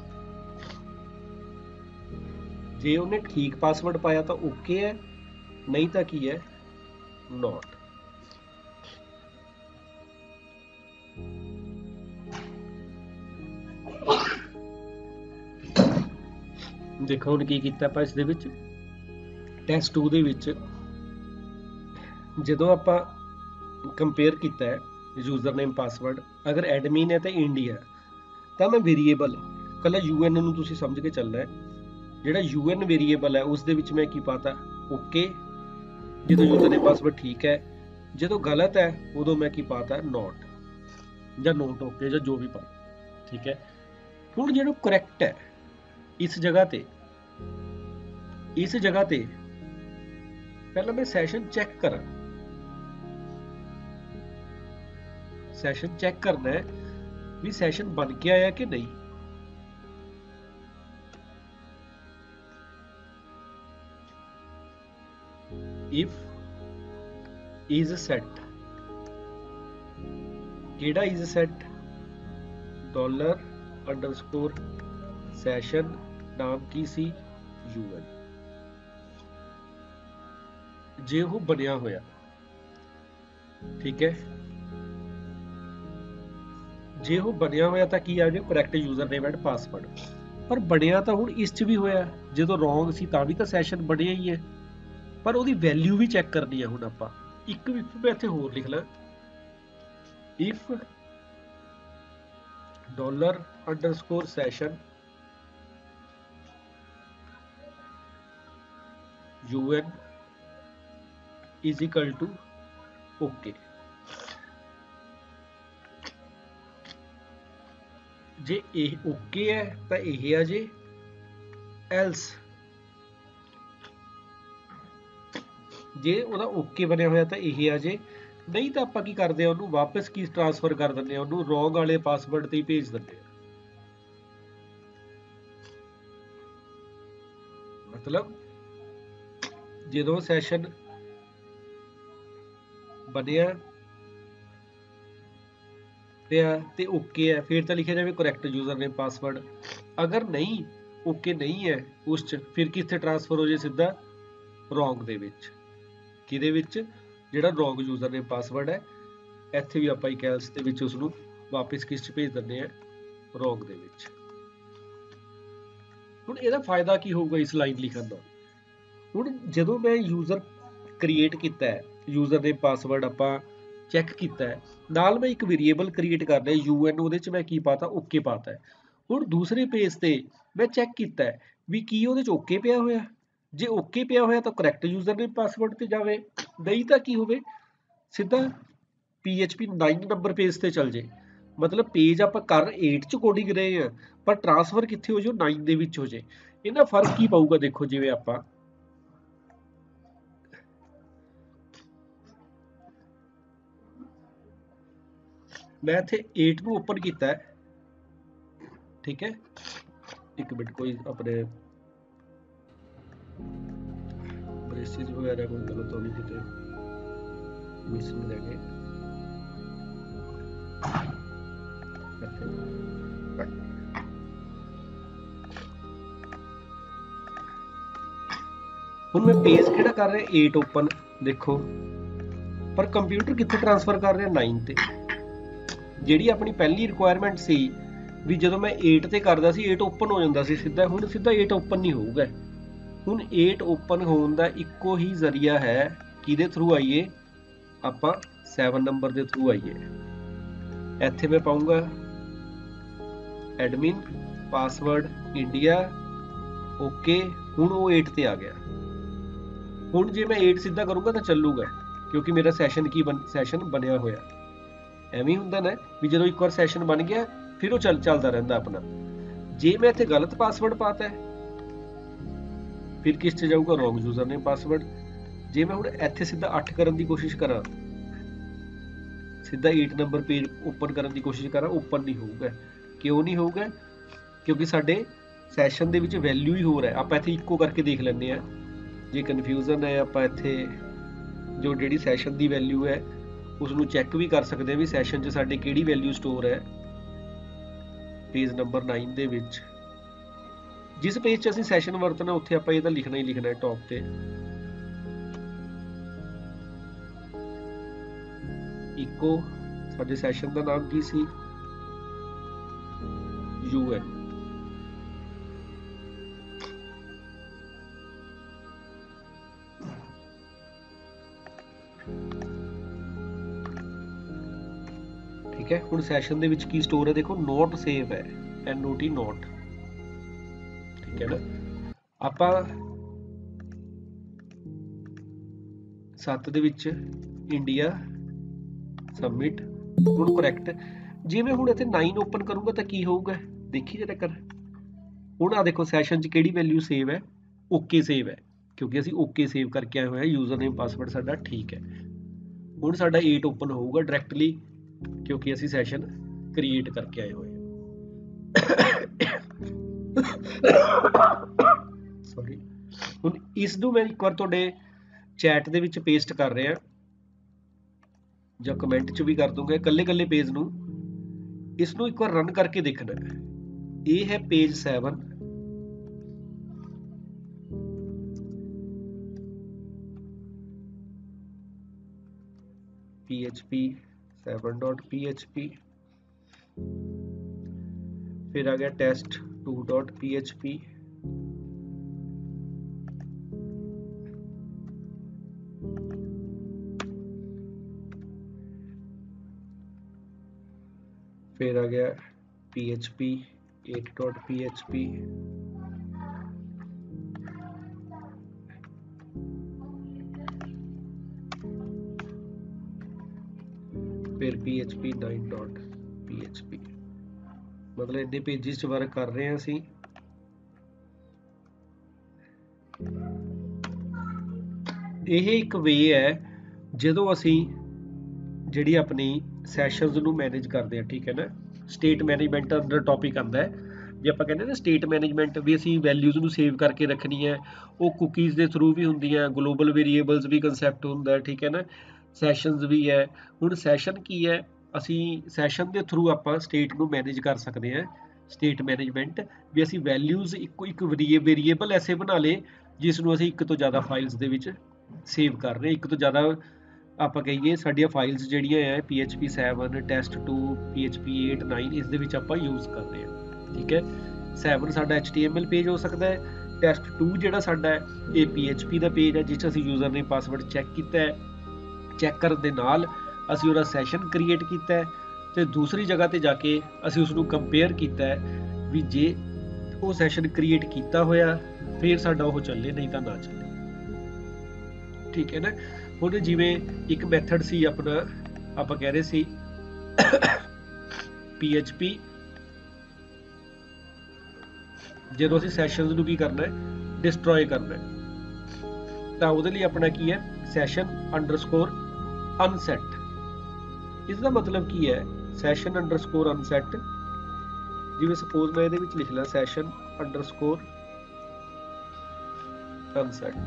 ਜੇ ਉਹਨੇ ਠੀਕ ਪਾਸਵਰਡ ਪਾਇਆ ਤਾਂ ਓਕੇ ਹੈ, ਨਹੀਂ ਤਾਂ ਕੀ ਹੈ, ਨੋਟ। ਦੇਖੋ ਹੁਣ ਕੀ ਕੀਤਾ ਆਪਾਂ ਇਸ ਦੇ ਵਿੱਚ, test2 ਦੇ ਵਿੱਚ ਜਦੋਂ ਆਪਾਂ ਕੰਪੇਅਰ ਕੀਤਾ ਹੈ ਯੂਜ਼ਰ ਨੇਮ ਪਾਸਵਰਡ, ਅਗਰ ਐਡਮਿਨ ਹੈ ਤੇ ਇੰਡੀਆ, ਤਾਂ ਮੈਂ ਵੇਰੀਏਬਲ ਕੱਲਾ UN ਨੂੰ ਤੁਸੀਂ ਸਮਝ ਕੇ ਚੱਲਣਾ ਹੈ। ਜਿਹੜਾ UN ਵੇਰੀਏਬਲ ਹੈ ਉਸ ਦੇ ਵਿੱਚ ਮੈਂ ਕੀ ਪਾਤਾ, ਓਕੇ। ਜਦੋਂ ਯੂਜ਼ਰ ਨੇਮ ਪਾਸਵਰਡ ਠੀਕ ਹੈ, ਜਦੋਂ ਗਲਤ ਹੈ ਉਦੋਂ ਮੈਂ ਕੀ ਪਾਤਾ, ਨੋਟ ਜਾਂ ਨੋਟ ਓਕੇ ਜਾਂ ਜੋ ਵੀ ਪਾ। ਠੀਕ ਹੈ, ਹੁਣ ਜਿਹੜਾ ਕਰੈਕਟ ਹੈ ਇਸ ਜਗ੍ਹਾ ਤੇ ਪਹਿਲਾਂ ਮੈਂ ਸੈਸ਼ਨ ਚੈੱਕ ਕਰਾਂ, ਸੈਸ਼ਨ ਚੈੱਕ ਕਰਨਾ ਹੈ ਵੀ ਸੈਸ਼ਨ ਬਣ ਕੇ ਆਇਆ ਕਿ ਨਹੀਂ। if isSet, ਕਿਹੜਾ isSet, $_session, ਨਾਮ ਕੀ ਸੀ, UN। ਜੇ ਉਹ ਬਣਿਆ ਹੋਇਆ, ਠੀਕ ਹੈ, ਜੇ ਉਹ ਬਣਿਆ ਹੋਇਆ ਤਾਂ ਕੀ ਆ ਜਾਏ, correct user name and password. पर ਬਣਿਆ ਤਾਂ ਹੁਣ ਇਸ 'ਚ ਵੀ ਹੋਇਆ, ਜਦੋਂ ਰੋਂਗ ਸੀ ਤਾਂ ਵੀ ਤਾਂ ਸੈਸ਼ਨ ਬਣਿਆ ਹੀ ਹੈ, ਪਰ ਉਹਦੀ ਵੈਲਿਊ ਵੀ ਚੈੱਕ ਕਰਨੀ ਹੈ। ਹੁਣ ਆਪਾਂ ਇੱਕ ਇਫ ਮੈਂ ਇੱਥੇ ਹੋਰ ਲਿਖ ਲਾਂ, if $_session un is equal to OK। ਜੇ ਇਹ OK ਹੈ ਤਾਂ ਇਹ ਆ ਜੇ, ਐਲਸ ਜੇ ਉਹਦਾ OK ਬਣਿਆ ਹੋਇਆ ਤਾਂ ਇਹ ਆ ਜੇ, ਨਹੀਂ ਤਾਂ ਆਪਾਂ ਕੀ ਕਰਦੇ ਆ, ਉਹਨੂੰ ਵਾਪਸ ਕੀ ਟ੍ਰਾਂਸਫਰ ਕਰ ਦਿੰਦੇ ਆ, ਉਹਨੂੰ ਰੋਂਗ ਵਾਲੇ ਪਾਸਵਰਡ ਤੇ ਹੀ ਭੇਜ ਦਿੰਦੇ ਆ। ਮਤਲਬ ਜਦੋਂ ਸੈਸ਼ਨ ਬਣਿਆ ਪਿਆ ਤੇ OK ਹੈ, ਫਿਰ ਤਾਂ ਲਿਖਿਆ ਜਾਵੇ ਕਰੈਕਟ ਯੂਜ਼ਰ ਨੇਮ ਪਾਸਵਰਡ। ਅਗਰ ਨਹੀਂ OK ਨਹੀਂ ਹੈ ਉਸ 'ਚ, ਫਿਰ ਕਿੱਥੇ ਟ੍ਰਾਂਸਫਰ ਹੋ ਜੇ, ਸਿੱਧਾ ਰੋਂਗ ਦੇ ਵਿੱਚ। ਕਿਹਦੇ ਵਿੱਚ? ਜਿਹੜਾ ਰੋਂਗ ਯੂਜ਼ਰ ਨੇਮ ਪਾਸਵਰਡ ਹੈ, ਇੱਥੇ ਵੀ ਆਪਾਂ ਇੱਕ ਐਲਸ ਦੇ ਵਿੱਚ ਉਸਨੂੰ ਵਾਪਿਸ ਕਿਸ 'ਚ ਭੇਜ ਦਿੰਦੇ ਆ, ਰੋਂਗ ਦੇ ਵਿੱਚ। ਹੁਣ ਇਹਦਾ ਫਾਇਦਾ ਕੀ ਹੋਊਗਾ ਇਸ ਲਾਈਨ ਲਿਖਣ ਦਾ? ਹੁਣ ਜਦੋਂ ਮੈਂ ਯੂਜ਼ਰ ਕ੍ਰੀਏਟ ਕੀਤਾ ਹੈ, ਯੂਜ਼ਰ ਨੇਮ ਪਾਸਵਰਡ ਆਪਾਂ ਚੈੱਕ ਕੀਤਾ ਹੈ, ਨਾਲ ਮੈਂ ਇੱਕ ਵੇਰੀਏਬਲ ਕ੍ਰੀਏਟ ਕਰ ਲਿਆ UN, ਉਹਦੇ 'ਚ ਮੈਂ ਕੀ ਪਾਤਾ, OK ਪਾਤਾ ਹੈ। ਹੁਣ ਦੂਸਰੇ ਪੇਜ ਤੇ ਮੈਂ ਚੈੱਕ ਕੀਤਾ ਹੈ ਵੀ ਕੀ ਉਹਦੇ 'ਚ OK ਪਿਆ ਹੋਇਆ। ਜੇ OK ਪਿਆ ਹੋਇਆ ਤਾਂ ਕਰੈਕਟ ਯੂਜ਼ਰ ਨੇਮ ਪਾਸਵਰਡ ਤੇ ਜਾਵੇ, ਨਹੀਂ ਤਾਂ ਕੀ ਹੋਵੇ, ਸਿੱਧਾ PHP 9 ਨੰਬਰ ਪੇਜ ਤੇ ਚੱਲ ਜੇ। ਮਤਲਬ ਪੇਜ ਆਪਾਂ ਕਰ 8 ਚ ਕੋਡਿੰਗ ਰਹੇ ਆ, ਪਰ ਟ੍ਰਾਂਸਫਰ ਕਿੱਥੇ ਹੋ ਜਾਓ, 9 ਦੇ ਵਿੱਚ ਹੋ ਜੇ। ਇਹਨਾਂ ਫਰਕ ਕੀ ਪਊਗਾ ਦੇਖੋ, ਜਿਵੇਂ ਆਪਾਂ ਮੈਂ ਇੱਥੇ 8 ਨੂੰ ਓਪਨ ਕੀਤਾ ਹੈ, ਠੀਕ ਹੈ, ਇੱਕ ਮਿੰਟ, ਕੋਈ ਆਪਣੇ ਬ੍ਰੇਸਿਸ ਵਗੈਰਾ ਕੋਈ ਗਲਤ ਹੋਣੀ ਕਿਤੇ ਮਿਸਿੰਗ ਰਹਿ ਗਏ। ਹੁਣ ਮੈਂ ਪੇਜ ਕਿਹੜਾ ਕਰ ਰਿਹਾ, 8 ਓਪਨ ਦੇਖੋ, ਪਰ ਕੰਪਿਊਟਰ ਕਿੱਥੇ ਟ੍ਰਾਂਸਫਰ ਕਰ ਰਿਹਾ, 9 ਤੇ। ਜਿਹੜੀ ਆਪਣੀ ਪਹਿਲੀ ਰਿਕੁਆਇਰਮੈਂਟ ਸੀ ਵੀ ਜਦੋਂ ਮੈਂ 8 ਤੇ ਕਰਦਾ ਸੀ 8 ਓਪਨ ਹੋ ਜਾਂਦਾ ਸੀ ਸਿੱਧਾ, ਹੁਣ ਸਿੱਧਾ 8 ਓਪਨ ਨਹੀਂ ਹੋਊਗਾ। ਹੁਣ 8 ਓਪਨ ਹੋਣ ਦਾ ਇੱਕੋ ਹੀ ਜ਼ਰੀਆ ਹੈ, ਕਿਹਦੇ ਥਰੂ ਆਈਏ, ਆਪਾਂ 7 ਨੰਬਰ ਦੇ ਥਰੂ ਆਈਏ। ਇੱਥੇ ਮੈਂ ਪਾਉਂਗਾ ਐਡਮਿਨ ਪਾਸਵਰਡ ਇੰਡੀਆ OK। ਹੁਣ ਉਹ 8 ਤੇ ਆ ਗਿਆ। ਹੁਣ ਜੇ ਮੈਂ 8 ਸਿੱਧਾ ਕਰੂੰਗਾ ਤਾਂ ਚੱਲੂਗਾ, ਕਿਉਂਕਿ ਮੇਰਾ ਸੈਸ਼ਨ ਸੈਸ਼ਨ ਬਣਿਆ ਹੋਇਆ। ਐਵੇਂ ਹੁੰਦਾ ਨਾ ਵੀ ਜਦੋਂ ਇੱਕ ਵਾਰ ਸੈਸ਼ਨ ਬਣ ਗਿਆ ਫਿਰ ਉਹ ਚੱਲਦਾ ਰਹਿੰਦਾ ਆਪਣਾ। ਜੇ ਮੈਂ ਇੱਥੇ ਗਲਤ ਪਾਸਵਰਡ ਪਾਤਾ ਹੈ, ਫਿਰ ਕਿਸ 'ਚ ਜਾਊਗਾ, ਰੋਂਗ ਯੂਜ਼ਰ ਨੇਮ ਪਾਸਵਰਡ। ਜੇ ਮੈਂ ਹੁਣ ਇੱਥੇ ਸਿੱਧਾ 8 ਕਰਨ ਦੀ ਕੋਸ਼ਿਸ਼ ਕਰਾਂ, ਸਿੱਧਾ 8 ਨੰਬਰ ਪੇਜ ਓਪਨ ਕਰਨ ਦੀ ਕੋਸ਼ਿਸ਼ ਕਰਾਂ, ਓਪਨ ਨਹੀਂ ਹੋਊਗਾ। ਕਿਉਂ ਨਹੀਂ ਹੋਊਗਾ? ਕਿਉਂਕਿ ਸਾਡੇ ਸੈਸ਼ਨ ਦੇ ਵਿੱਚ ਵੈਲਿਊ ਹੀ ਹੋਰ ਹੈ। ਆਪਾਂ ਇੱਥੇ ਇੱਕੋ ਕਰਕੇ ਦੇਖ ਲੈਂਦੇ ਹਾਂ, ਜੇ ਕਨਫਿਊਜ਼ਨ ਹੈ ਆਪਾਂ ਇੱਥੇ ਜੋ ਜਿਹੜੀ ਸੈਸ਼ਨ ਦੀ ਵੈਲਿਊ ਹੈ ਉਸ ਨੂੰ ਚੈੱਕ ਵੀ ਕਰ ਸਕਦੇ ਹਾਂ ਵੀ ਸੈਸ਼ਨ 'ਚ ਸਾਡੇ ਕਿਹੜੀ ਵੈਲਿਊ ਸਟੋਰ ਹੈ। ਪੇਜ ਨੰਬਰ 9 ਦੇ ਵਿੱਚ ਜਿਸ ਪੇਜ 'ਚ ਅਸੀਂ ਸੈਸ਼ਨ ਵਰਤਣਾ, ਉੱਥੇ ਆਪਾਂ ਇਹ ਤਾਂ ਲਿਖਣਾ ਹੀ ਲਿਖਣਾ ਹੈ ਟੌਪ ਤੇ। ਇੱਕੋ ਸਾਡੇ ਸੈਸ਼ਨ ਦਾ ਨਾਮ ਕੀ ਸੀ, UN। ਠੀਕ ਹੈ, ਹੁਣ ਸੈਸ਼ਨ ਦੇ ਵਿੱਚ ਕੀ ਸਟੋਰ ਹੈ ਦੇਖੋ, ਨੋਟ ਸੇਵ ਹੈ, NOT ਨੋਟ, ਠੀਕ ਹੈ ਨਾ। ਆਪਾਂ 7 ਦੇ ਵਿੱਚ ਇੰਡੀਆ ਸਬਮਿਟ, ਹੁਣ ਕਰੈਕਟ। ਜਿਵੇਂ ਹੁਣ ਇੱਥੇ 9 ਓਪਨ ਕਰੂੰਗਾ ਤਾਂ ਕੀ ਹੋਊਗਾ, ਦੇਖੀ ਜਰਾ ਕਰ। ਹੁਣ ਆ ਦੇਖੋ ਸੈਸ਼ਨ 'ਚ ਕਿਹੜੀ ਵੈਲਿਊ ਸੇਵ ਹੈ, OK ਸੇਵ ਹੈ, ਕਿਉਂਕਿ ਅਸੀਂ OK ਸੇਵ ਕਰਕੇ ਆਏ ਹੋਏ ਹਾਂ, ਯੂਜ਼ਰ ਨੇਮ ਪਾਸਵਰਡ ਸਾਡਾ ਠੀਕ ਹੈ। ਹੁਣ ਸਾਡਾ 8 ਓਪਨ ਹੋਊਗਾ ਡਾਇਰੈਕਟਲੀ, ਕਿਉਂਕਿ ਅਸੀਂ ਸੈਸ਼ਨ ਕ੍ਰੀਏਟ ਕਰਕੇ ਆਏ ਹੋਏ ਹਾਂ। ਸੌਰੀ। ਹੁਣ ਇਸ ਨੂੰ ਮੈਂ ਇੱਕ ਵਾਰ ਤੁਹਾਡੇ ਚੈਟ ਦੇ ਵਿੱਚ ਪੇਸਟ ਕਰ ਰਿਹਾ, ਜਾਂ ਕਮੈਂਟ 'ਚ ਵੀ ਕਰ ਦੂੰਗਾ, ਇਕੱਲੇ ਪੇਜ ਨੂੰ। ਇਸ ਨੂੰ ਇੱਕ ਵਾਰ ਰਨ ਕਰਕੇ ਦੇਖਣਾ। ਇਹ ਹੈ ਪੇਜ 7, PHP 7.php, फिर आ गया टेस्ट 2.php फिर आ गया php 8.php फिर php 9.php मतलब इन्ने पेजिस च वर्क कर रहे हैं ਅਸੀਂ ਇਹ ਇੱਕ ਵੇ ਹੈ ਜਦੋਂ ਅਸੀਂ ਜਿਹੜੀ ਆਪਣੀ ਸੈਸ਼ਨਸ ਨੂੰ ਮੈਨੇਜ ਕਰਦੇ ਹਾਂ ਠੀਕ ਹੈ ਨਾ ਸਟੇਟ ਮੈਨੇਜਮੈਂਟ ਅੰਡਰ ਟੌਪਿਕ ਆਉਂਦਾ ਹੈ ਜੇ ਆਪਾਂ ਕਹਿੰਦੇ ਨਾ ਸਟੇਟ ਮੈਨੇਜਮੈਂਟ ਵੀ ਅਸੀਂ ਵੈਲਿਊਜ਼ ਨੂੰ ਸੇਵ ਕਰਕੇ ਰੱਖਣੀ ਹੈ ਉਹ ਕੁਕੀਜ਼ ਦੇ ਥਰੂ ਵੀ ਹੁੰਦੀਆਂ ਗਲੋਬਲ ਵੇਰੀਏਬਲਸ ਵੀ ਕੰਸੈਪਟ ਹੁੰਦਾ ਠੀਕ ਹੈ ਨਾ ਸੈਸ਼ਨਸ ਵੀ ਹੈ ਹੁਣ ਸੈਸ਼ਨ ਕੀ ਹੈ ਅਸੀਂ ਸੈਸ਼ਨ ਦੇ ਥਰੂ ਆਪਾਂ ਸਟੇਟ ਨੂੰ ਮੈਨੇਜ ਕਰ ਸਕਦੇ ਹਾਂ ਸਟੇਟ ਮੈਨੇਜਮੈਂਟ ਵੀ ਅਸੀਂ ਵੈਲਿਊਜ਼ ਇੱਕ ਵੇਰੀਏਬਲ ਐਸੇ ਬਣਾ ਲਏ ਜਿਸ ਨੂੰ ਅਸੀਂ ਇੱਕ ਤੋਂ ਜ਼ਿਆਦਾ ਫਾਈਲਸ ਦੇ ਵਿੱਚ ਸੇਵ ਕਰ ਰਹੇ ਇੱਕ ਤੋਂ ਜ਼ਿਆਦਾ ਆਪਾਂ ਕਹੀਏ ਸਾਡੀਆਂ ਫਾਈਲਸ ਜਿਹੜੀਆਂ ਹੈ PHP 7 test2 PHP 8 9 ਇਸ ਦੇ ਵਿੱਚ ਆਪਾਂ ਯੂਜ਼ ਕਰਦੇ ਹਾਂ ਠੀਕ ਹੈ 7 ਸਾਡਾ HTML ਪੇਜ ਹੋ ਸਕਦਾ ਹੈ test2 ਜਿਹੜਾ ਸਾਡਾ ਹੈ ਇਹ PHP ਦਾ ਪੇਜ ਹੈ ਜਿਸ ਅਸੀਂ ਯੂਜ਼ਰ ਨੇ ਪਾਸਵਰਡ ਚੈੱਕ ਕੀਤਾ ਹੈ ਚੈੱਕ ਕਰਨ ਦੇ ਨਾਲ ਅਸੀਂ ਉਹਦਾ ਸੈਸ਼ਨ ਕ੍ਰੀਏਟ ਕੀਤਾ ਹੈ ਤੇ ਦੂਸਰੀ ਜਗ੍ਹਾ ਤੇ ਜਾ ਕੇ ਅਸੀਂ ਉਸ ਨੂੰ ਕੰਪੇਅਰ ਕੀਤਾ ਹੈ ਵੀ ਜੇ ਉਹ ਸੈਸ਼ਨ ਕ੍ਰੀਏਟ ਕੀਤਾ ਹੋਇਆ ਫਿਰ ਸਾਡਾ ਉਹ ਚੱਲੇ ਨਹੀਂ ਤਾਂ ਨਾ ਚੱਲੇ ਠੀਕ ਹੈ ਨਾ ਹੁਣ ਜਿਵੇਂ ਇੱਕ ਮੈਥਡ ਸੀ ਆਪਣਾ ਆਪਾਂ ਕਹਿ ਰਹੇ ਸੀ PHP ਜਦੋਂ ਅਸੀਂ ਸੈਸ਼ਨਸ ਨੂੰ ਕੀ ਕਰਨਾ ਹੈ ਡਿਸਟਰੋਏ ਕਰਨਾ ਹੈ ਤਾਂ ਉਹਦੇ ਲਈ ਆਪਣਾ ਕੀ ਹੈ session underscore unset ਇਸ ਦਾ ਮਤਲਬ ਕੀ ਹੈ session underscore unset ਜਿਵੇਂ ਸਪੋਜ਼ ਮੈਂ ਇਹਦੇ ਵਿੱਚ ਲਿਖ ਲਾਂ session underscore unset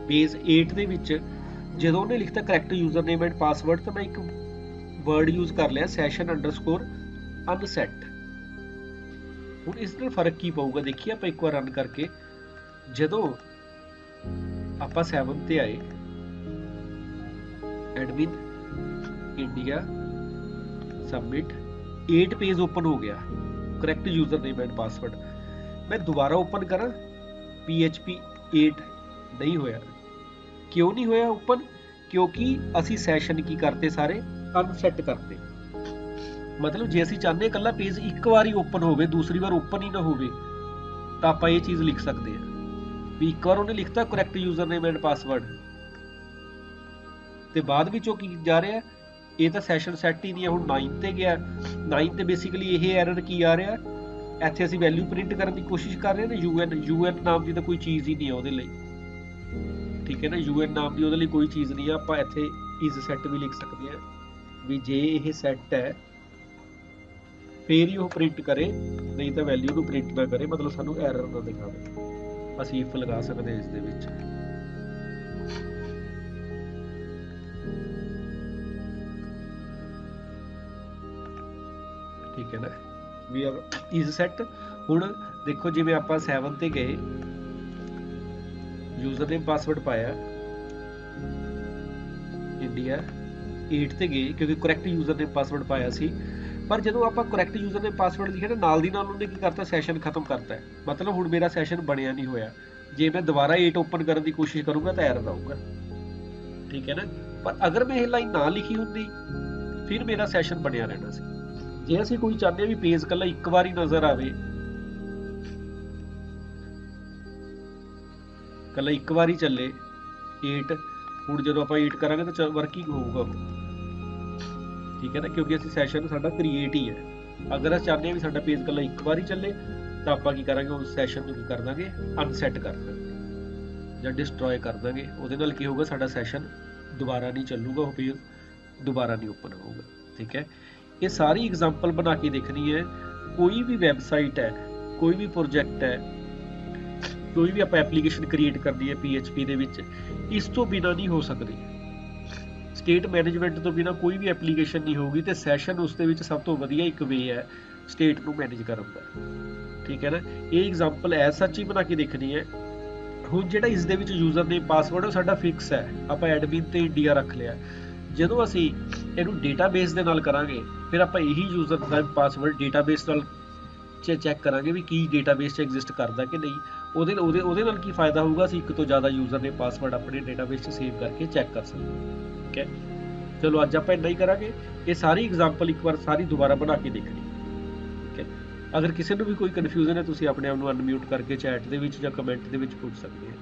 ਪੇਜ 8 ਦੇ ਵਿੱਚ ਜਦੋਂ ਉਹਨੇ ਲਿਖਤਾ correct user name and password ਤਾਂ ਮੈਂ ਇੱਕ ਵਰਡ ਯੂਜ਼ ਕਰ ਲਿਆ session underscore unset ਹੁਣ ਇਸ ਨਾਲ ਫਰਕ ਕੀ ਪਊਗਾ ਦੇਖੀਏ ਆਪਾਂ ਇੱਕ ਵਾਰ ਰਨ ਕਰਕੇ ਜਦੋਂ ਆਪਾਂ 7 ਤੇ ਆਏ admin India submit 8 page open ਹੋ ਗਿਆ correct user name and password ਮੈਂ ਦੁਬਾਰਾ ਓਪਨ ਕਰਾਂ PHP 8 ਨਹੀਂ ਹੋਇਆ ਕਿਉਂ ਨਹੀਂ ਹੋਇਆ ਓਪਨ ਕਿਉਂਕਿ ਅਸੀਂ ਸੈਸ਼ਨ ਕੀ ਕਰਤੇ ਸਾਰੇ ਅਨਸੈਟ ਕਰਤੇ ਮਤਲਬ ਜੇ ਅਸੀਂ ਚਾਹੁੰਦੇ ਇਕੱਲਾ ਪੇਜ ਇੱਕ ਵਾਰੀ ਓਪਨ ਹੋਵੇ ਦੂਸਰੀ ਵਾਰ ਓਪਨ ਹੀ ਨਾ ਹੋਵੇ ਤਾਂ ਆਪਾਂ ਇਹ ਚੀਜ਼ ਲਿਖ ਸਕਦੇ ਹਾਂ ਵੀ ਇੱਕ ਵਾਰ ਉਹਨੇ ਲਿਖਤਾ correct user name and password ਤੇ ਬਾਅਦ ਵਿੱਚ ਉਹ ਕੀ ਜਾ ਰਿਹਾ ਇਹ ਤਾਂ ਸੈਸ਼ਨ ਸੈੱਟ ਹੀ ਨਹੀਂ ਹੈ ਹੁਣ 9 ਤੇ ਗਿਆ 9 ਤੇ ਬੇਸਿਕਲੀ ਇਹ ਐਰਰ ਕੀ ਆ ਰਿਹਾ ਇੱਥੇ ਅਸੀਂ ਵੈਲਿਊ ਪ੍ਰਿੰਟ ਕਰਨ ਦੀ ਕੋਸ਼ਿਸ਼ ਕਰ ਰਹੇ ਹਾਂ ਨਾ UN ਨਾਮ ਦੀ ਤਾਂ ਕੋਈ ਚੀਜ਼ ਹੀ ਨਹੀਂ ਹੈ ਉਹਦੇ ਲਈ ਠੀਕ ਹੈ ਨਾ UN ਨਾਮ ਦੀ ਉਹਦੇ ਲਈ ਕੋਈ ਚੀਜ਼ ਨਹੀਂ ਹੈ ਆਪਾਂ ਇੱਥੇ is set ਵੀ ਲਿਖ ਸਕਦੇ ਹਾਂ ਵੀ ਜੇ ਇਹ ਸੈੱਟ ਹੈ ਫੇਰ ਹੀ ਉਹ ਪ੍ਰਿੰਟ ਕਰੇ ਨਹੀਂ ਤਾਂ ਵੈਲਿਊ ਨੂੰ ਪ੍ਰਿੰਟ ਨਾ ਕਰੇ ਮਤਲਬ ਸਾਨੂੰ ਐਰਰ ਨਾ ਦਿਖਾਵੇ ਅਸੀਂ if ਲਗਾ ਸਕਦੇ ਹਾਂ ਇਸ ਦੇ ਵਿੱਚ ਠੀਕ ਹੈ ਨਾ ਵੀ is set ਹੁਣ ਦੇਖੋ ਜਿਵੇਂ ਆਪਾਂ 7 ਤੇ ਗਏ ਯੂਜ਼ਰ ਨੇਮ ਪਾਸਵਰਡ ਪਾਇਆ ਇੰਡੀਆ 8 ਤੇ ਗਏ ਕਿਉਂਕਿ ਕਰੈਕਟ ਯੂਜ਼ਰ ਨੇਮ ਪਾਸਵਰਡ ਪਾਇਆ ਸੀ ਪਰ ਜਦੋਂ ਆਪਾਂ ਕਰੈਕਟ ਯੂਜ਼ਰ ਨੇਮ ਪਾਸਵਰਡ ਲਿਖਿਆ ਨਾ ਨਾਲ ਦੀ ਨਾਲ ਉਹਨੇ ਕੀ ਕਰਤਾ ਸੈਸ਼ਨ ਖਤਮ ਕਰਤਾ ਮਤਲਬ ਹੁਣ ਮੇਰਾ ਸੈਸ਼ਨ ਬਣਿਆ ਨਹੀਂ ਹੋਇਆ ਜੇ ਮੈਂ ਦੁਬਾਰਾ 8 ਓਪਨ ਕਰਨ ਦੀ ਕੋਸ਼ਿਸ਼ ਕਰੂੰਗਾ ਤਾਂ ਐਰਰ ਆਊਗਾ ਠੀਕ ਹੈ ਨਾ ਪਰ ਅਗਰ ਮੈਂ ਇਹ ਲਾਈਨ ਨਾ ਲਿਖੀ ਹੁੰਦੀ ਫਿਰ ਮੇਰਾ ਸੈਸ਼ਨ ਬਣਿਆ ਰਹਿਣਾ ਸੀ ਜੇ ਅਸੀਂ ਕੋਈ ਚਾਹੁੰਦੇ ਵੀ ਪੇਜ ਕੱਲਾ ਇੱਕ ਵਾਰੀ ਨਜ਼ਰ ਆਵੇ ਕੱਲਾ ਇੱਕ ਵਾਰੀ ਚੱਲੇ 8 ਹੁਣ ਜਦੋਂ ਆਪਾਂ 8 ਕਰਾਂਗੇ ਤਾਂ ਵਰਕਿੰਗ ਹੋਊਗਾ ਠੀਕ ਹੈ ਨਾ ਕਿਉਂਕਿ ਅਸੀਂ ਸੈਸ਼ਨ ਸਾਡਾ ਕ੍ਰੀਏਟ ਹੀ ਹੈ ਅਗਰ ਅਸੀਂ ਚਾਹੁੰਦੇ ਹਾਂ ਵੀ ਸਾਡਾ ਪੇਜ ਕੱਲਾ ਇੱਕ ਵਾਰੀ ਚੱਲੇ ਤਾਂ ਆਪਾਂ ਕੀ ਕਰਾਂਗੇ ਉਸ ਸੈਸ਼ਨ ਨੂੰ ਕੀ ਕਰ ਦਾਂਗੇ ਅਨਸੈਟ ਕਰ ਦਾਂਗੇ ਜਾਂ ਡਿਸਟਰੋਏ ਕਰ ਦਾਂਗੇ ਉਹਦੇ ਨਾਲ ਕੀ ਹੋਊਗਾ ਸਾਡਾ ਸੈਸ਼ਨ ਦੁਬਾਰਾ ਨਹੀਂ ਚੱਲੂਗਾ ਉਹ ਪੇਜ ਦੁਬਾਰਾ ਨਹੀਂ ਓਪਨ ਹੋਊਗਾ ਠੀਕ ਹੈ ਇਹ ਸਾਰੀ ਐਗਜ਼ਾਮਪਲ ਬਣਾ ਕੇ ਦੇਖਣੀ ਹੈ ਕੋਈ ਵੀ ਵੈਬਸਾਈਟ ਹੈ ਕੋਈ ਵੀ ਪ੍ਰੋਜੈਕਟ ਹੈ ਕੋਈ ਵੀ ਆਪਾਂ ਐਪਲੀਕੇਸ਼ਨ ਕ੍ਰੀਏਟ ਕਰਨੀ ਹੈ PHP ਦੇ ਵਿੱਚ ਇਸ ਤੋਂ ਬਿਨਾਂ ਨਹੀਂ ਹੋ ਸਕਦੀ ਸਟੇਟ ਮੈਨੇਜਮੈਂਟ ਤੋਂ ਬਿਨਾਂ ਕੋਈ ਵੀ ਐਪਲੀਕੇਸ਼ਨ ਨਹੀਂ ਹੋਊਗੀ ਤੇ ਸੈਸ਼ਨ ਉਸ ਦੇ ਵਿੱਚ ਸਭ ਤੋਂ ਵਧੀਆ ਇੱਕ ਵੇ ਹੈ ਸਟੇਟ ਨੂੰ ਮੈਨੇਜ ਕਰਨ ਦਾ ਠੀਕ ਹੈ ਨਾ ਇਹ ਐਗਜ਼ਾਮਪਲ ਐ ਸੱਚ ਹੀ ਬਣਾ ਕੇ ਦੇਖਣੀ ਹੈ ਹੁਣ ਜਿਹੜਾ ਇਸ ਦੇ ਵਿੱਚ ਯੂਜ਼ਰ ਨੇਮ ਪਾਸਵਰਡ ਉਹ ਸਾਡਾ ਫਿਕਸ ਹੈ ਆਪਾਂ ਐਡਮਿਨ ਤੇ ਇੰਡੀਆ ਰੱਖ ਲਿਆ ਜਦੋਂ ਅਸੀਂ ਇਹਨੂੰ ਡੇਟਾਬੇਸ ਦੇ ਨਾਲ ਕਰਾਂਗੇ, ਫਿਰ ਆਪਾਂ ਇਹੀ ਯੂਜ਼ਰ ਦਾ ਪਾਸਵਰਡ ਡੇਟਾਬੇਸ ਨਾਲ ਚੈੱਕ ਕਰਾਂਗੇ ਵੀ ਕੀ ਡੇਟਾਬੇਸ 'ਚ ਐਗਜ਼ਿਸਟ ਕਰਦਾ ਕਿ ਨਹੀਂ। ਉਹਦੇ ਨਾਲ ਕੀ ਫਾਇਦਾ ਹੋਊਗਾ, ਅਸੀਂ ਇੱਕ ਤੋਂ ਜ਼ਿਆਦਾ ਯੂਜ਼ਰ ਨੇ ਪਾਸਵਰਡ ਆਪਣੇ ਡੇਟਾਬੇਸ 'ਚ ਸੇਵ ਕਰਕੇ ਚੈੱਕ ਕਰ ਸਕਦੇ ਹਾਂ। ਠੀਕ ਹੈ, ਚਲੋ ਅੱਜ ਆਪਾਂ ਇੰਨਾ ਹੀ ਕਰਾਂਗੇ। ਇਹ ਸਾਰੀ ਐਗਜ਼ਾਮਪਲ ਇੱਕ ਵਾਰ ਸਾਰੀ ਦੁਬਾਰਾ ਬਣਾ ਕੇ ਦੇਖਣੀ। ਠੀਕ ਹੈ, ਅਗਰ ਕਿਸੇ ਨੂੰ ਵੀ ਕੋਈ ਕਨਫਿਊਜ਼ਨ ਹੈ ਤੁਸੀਂ ਆਪਣੇ ਆਪ ਨੂੰ ਅਨਮਿਊਟ ਕਰਕੇ ਚੈਟ ਦੇ ਵਿੱਚ ਜਾਂ ਕਮੈਂਟ ਦੇ ਵਿੱਚ ਪੁੱਛ ਸਕਦੇ ਹੋ।